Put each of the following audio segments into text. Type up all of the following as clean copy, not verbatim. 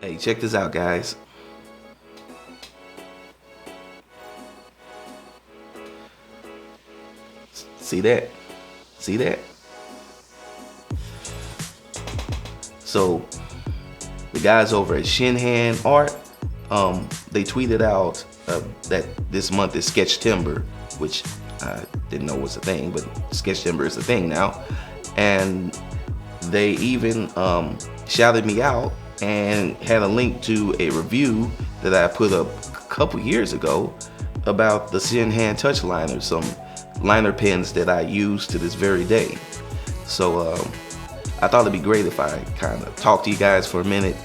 Hey, check this out, guys. See that? See that? So the guys over at Shinhan Art, they tweeted out that this month is Sketchtember, which I didn't know was a thing, but Sketchtember is a thing now. And they even shouted me out and had a link to a review that I put up a couple years ago about the Shinhan touch liners, some liner pens that I use to this very day. So I thought it'd be great if I kind of talk to you guys for a minute,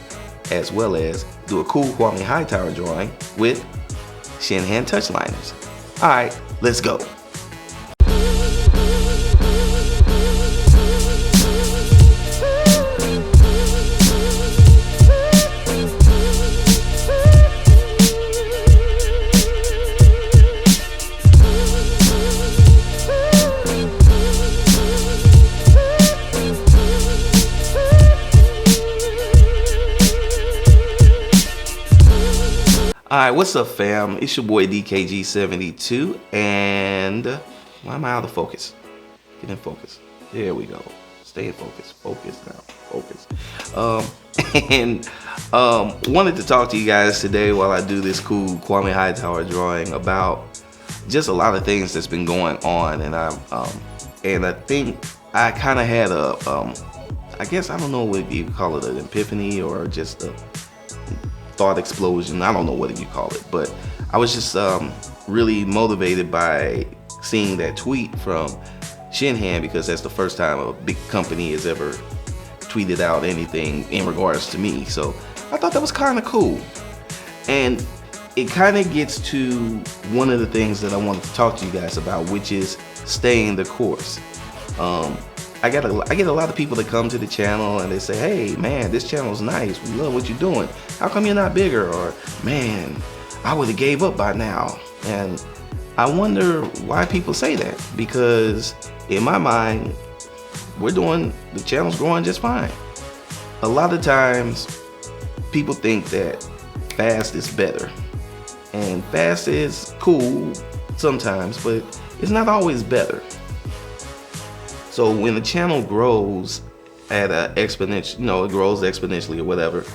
as well as do a cool KWAME HIGHTOWER drawing with Shinhan touch liners. All right, let's go. Alright, what's up, fam? It's your boy DKG72, and why am I out of focus? Get in focus. There we go. Stay in focus. Focus now. Focus. Wanted to talk to you guys today while I do this cool KWAME HIGHTOWER drawing about just a lot of things that's been going on, and I think I kind of had a I guess I don't know what you call it, an epiphany or just a thought explosion. I don't know what you call it, but I was just really motivated by seeing that tweet from Shinhan, because that's the first time a big company has ever tweeted out anything in regards to me. So I thought that was kind of cool, and it kind of gets to one of the things that I wanted to talk to you guys about, which is staying the course. I get a lot of people that come to the channel and they say, hey man, this channel's nice, we love what you're doing, how come you're not bigger? Or man, I would have gave up by now. And I wonder why people say that, because in my mind, the channel's growing just fine. A lot of times people think that fast is better, and fast is cool sometimes, but it's not always better. So when the channel grows at an exponential, it grows exponentially or whatever,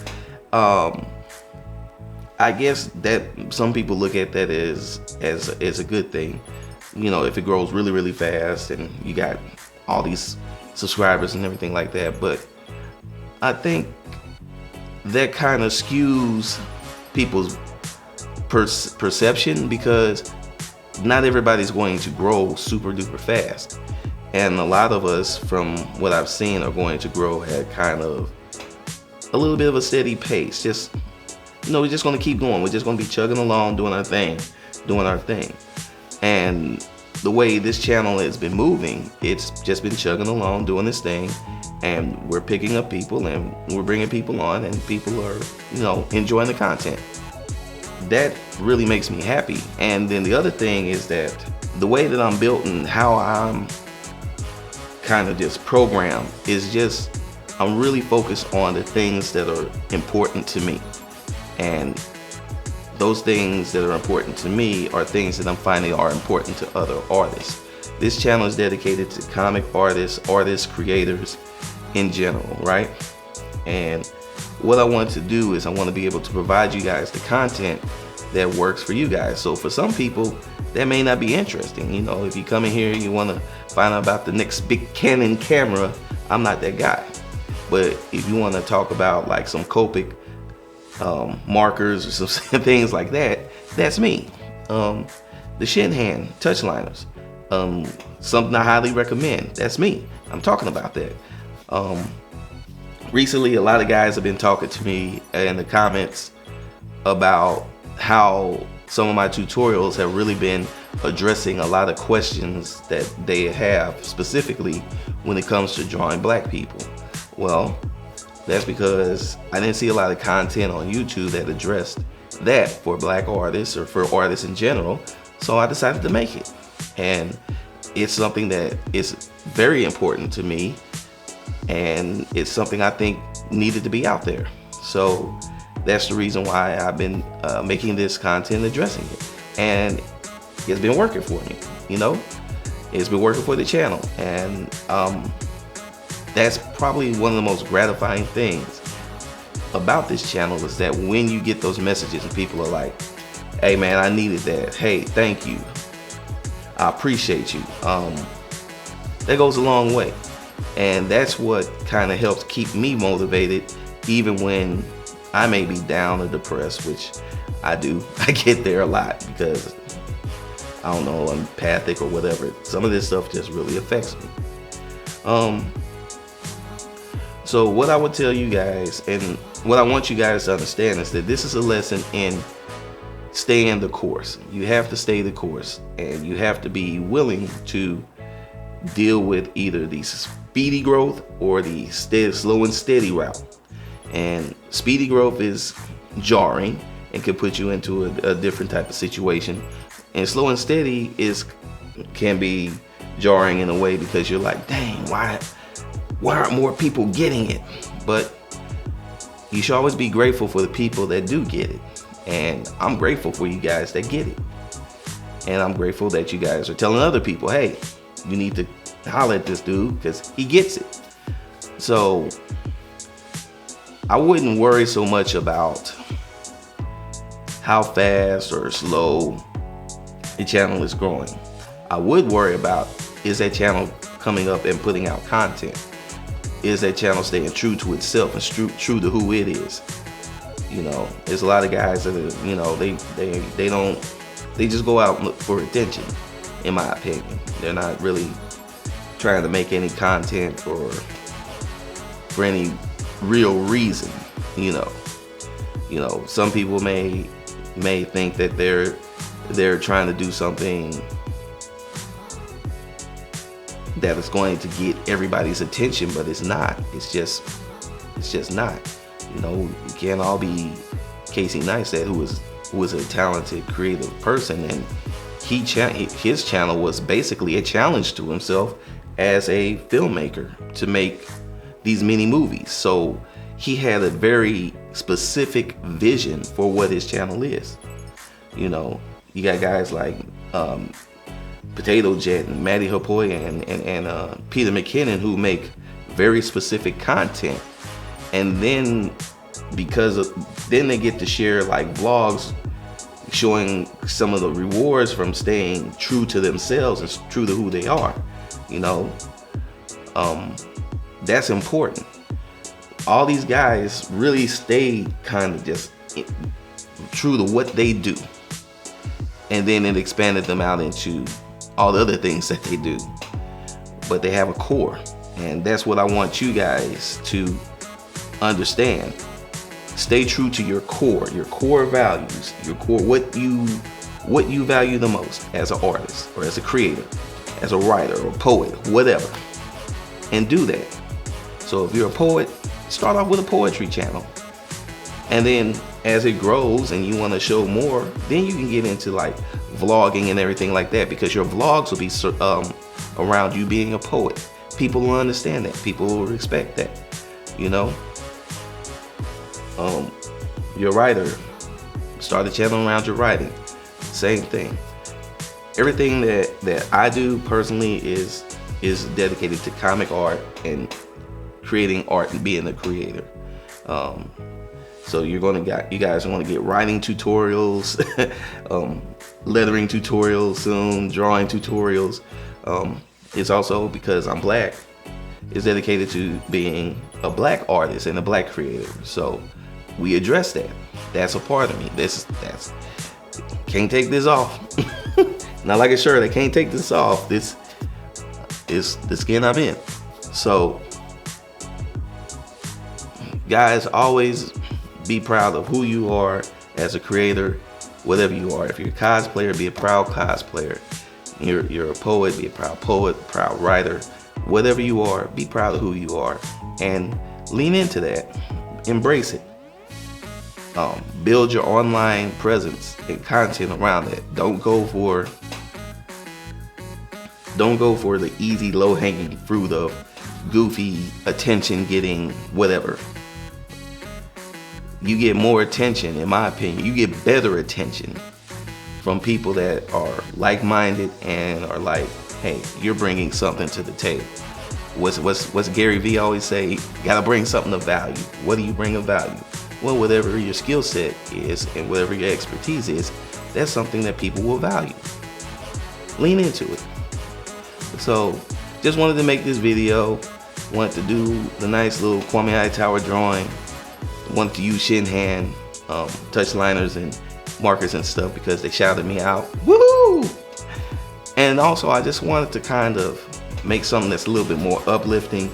I guess that some people look at that as a good thing. If it grows really, really fast and you got all these subscribers and everything like that. But I think that kind of skews people's perception, because not everybody's going to grow super duper fast. And a lot of us, from what I've seen, are going to grow at kind of a little bit of a steady pace. We're just going to keep going. We're just going to be chugging along, doing our thing. And the way this channel has been moving, it's just been chugging along, doing this thing. And we're picking up people, and we're bringing people on, and people are, enjoying the content. That really makes me happy. And then the other thing is that the way that I'm built and how I'm kind of just programmed is just, I'm really focused on the things that are important to me. And those things that are important to me are things that I'm finding are important to other artists. This channel is dedicated to comic artists, creators in general, right? And what I want to do is I want to be able to provide you guys the content that works for you guys. So for some people, that may not be interesting. If you come in here, you want to find out about the next big Canon camera, I'm not that guy. But if you want to talk about like some Copic markers or some things like that, that's me. The Shinhan touch liners, something I highly recommend, that's me. I'm talking about that. Recently, a lot of guys have been talking to me in the comments about how some of my tutorials have really been addressing a lot of questions that they have, specifically when it comes to drawing black people. Well, that's because I didn't see a lot of content on YouTube that addressed that for black artists or for artists in general, so I decided to make it. And it's something that is very important to me, and it's something I think needed to be out there. So that's the reason why I've been making this content addressing it. And it's been working for me, you know? It's been working for the channel. And that's probably one of the most gratifying things about this channel, is that when you get those messages and people are like, hey man, I needed that. Hey, thank you. I appreciate you. That goes a long way. And that's what kind of helps keep me motivated, even when I may be down or depressed, which I do. I get there a lot because, I don't know, I'm empathic or whatever. Some of this stuff just really affects me. So what I would tell you guys, and what I want you guys to understand, is that this is a lesson in staying the course. You have to stay the course, and you have to be willing to deal with either the speedy growth or the slow and steady route. And speedy growth is jarring and can put you into a different type of situation. And slow and steady can be jarring in a way, because you're like, dang, why aren't more people getting it? But you should always be grateful for the people that do get it. And I'm grateful for you guys that get it. And I'm grateful that you guys are telling other people, hey, you need to holler at this dude because he gets it. So I wouldn't worry so much about how fast or slow the channel is growing. I would worry about, is that channel coming up and putting out content? Is that channel staying true to itself and true to who it is? You know, there's a lot of guys that are, you know, they just go out and look for attention, in my opinion. They're not really trying to make any content for any real reason, you know. Some people may think that they're trying to do something that is going to get everybody's attention, but it's not. It's just not. You know, you can't all be Casey Neistat, who was a talented, creative person, and his channel was basically a challenge to himself as a filmmaker to make these mini movies. So he had a very specific vision for what his channel is. You know, you got guys like Potato Jet and Matty Hapoy and Peter McKinnon, who make very specific content, and then then they get to share like vlogs showing some of the rewards from staying true to themselves and true to who they are. You know, that's important. All these guys really stayed kind of just true to what they do, and then it expanded them out into all the other things that they do. But they have a core, and that's what I want you guys to understand. Stay true to your core values, your core, what you value the most as an artist or as a creator, as a writer or poet, whatever, and do that. So if you're a poet, start off with a poetry channel, and then as it grows and you want to show more, then you can get into like vlogging and everything like that, because your vlogs will be around you being a poet. People will understand that. People will respect that. You know, you're a writer, start a channel around your writing. Same thing. Everything that I do personally is dedicated to comic art and creating art and being a creator. So you guys want to get writing tutorials, lettering tutorials soon, drawing tutorials. It's also, because I'm black, it's dedicated to being a black artist and a black creator. So we address that. That's a part of me. That's can't take this off. Not like a shirt. I can't take this off. This is the skin I'm in. So guys, always be proud of who you are as a creator, whatever you are. If you're a cosplayer, be a proud cosplayer. You're a poet, be a proud poet, proud writer. Whatever you are, be proud of who you are and lean into that. Embrace it. Build your online presence and content around it. Don't go for the easy, low-hanging fruit of goofy, attention-getting, whatever. you get more attention, in my opinion. You get better attention from people that are like-minded and are like, hey, you're bringing something to the table. What's Gary Vee always say? You gotta bring something of value. What do you bring of value? Well, whatever your skill set is and whatever your expertise is, that's something that people will value. Lean into it. So, just wanted to make this video. Wanted to do the nice little KWAME HIGHTOWER drawing. Wanted to use shin hand touch liners and markers and stuff because they shouted me out. Woohoo! And also, I just wanted to kind of make something that's a little bit more uplifting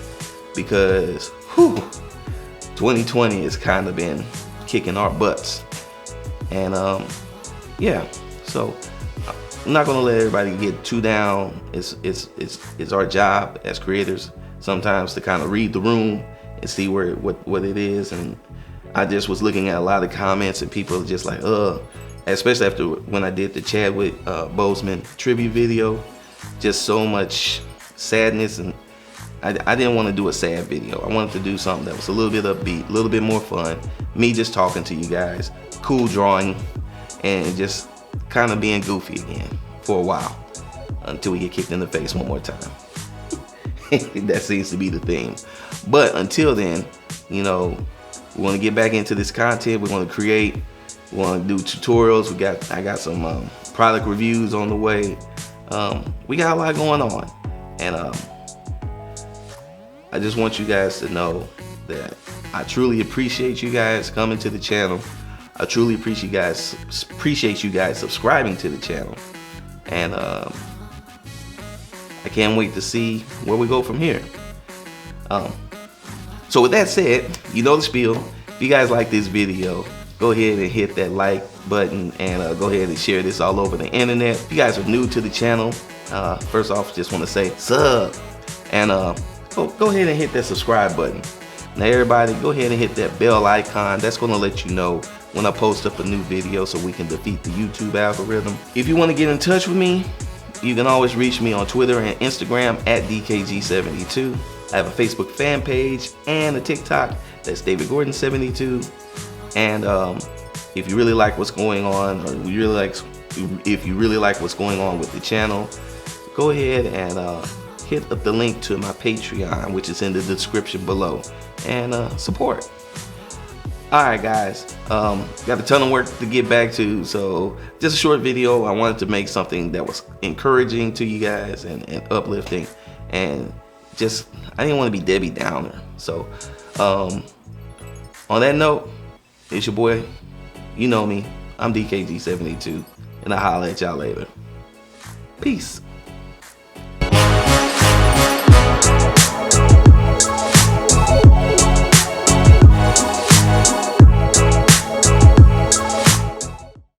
because 2020 has kind of been kicking our butts. And yeah, so I'm not gonna let everybody get too down. It's our job as creators sometimes to kind of read the room and see what it is. And I just was looking at a lot of comments and people are just like, especially after when I did the Chadwick Boseman tribute video, just so much sadness. And I didn't want to do a sad video. I wanted to do something that was a little bit upbeat, a little bit more fun. Me just talking to you guys, cool drawing, and just kind of being goofy again for a while until we get kicked in the face one more time. That seems to be the theme. But until then, you know, we want to get back into this content. We want to create. We want to do tutorials. I got some product reviews on the way. We got a lot going on, and I just want you guys to know that I truly appreciate you guys coming to the channel. I truly appreciate you guys subscribing to the channel, and I can't wait to see where we go from here. So with that said, you know the spiel. If you guys like this video, go ahead and hit that like button and go ahead and share this all over the internet. If you guys are new to the channel, first off, just want to say sub, and go ahead and hit that subscribe button. Now everybody, go ahead and hit that bell icon. That's going to let you know when I post up a new video so we can defeat the YouTube algorithm. If you want to get in touch with me, you can always reach me on Twitter and Instagram at DKG72. I have a Facebook fan page and a TikTok. That's David Gordon 72. And if you really like what's going on, or if you really like what's going on with the channel, go ahead and hit up the link to my Patreon, which is in the description below, and support. Alright guys, got a ton of work to get back to, so just a short video. I wanted to make something that was encouraging to you guys and uplifting, and just, I didn't want to be Debbie Downer. So on that note, it's your boy, you know me, I'm DKG72, and I'll holler at y'all later. Peace.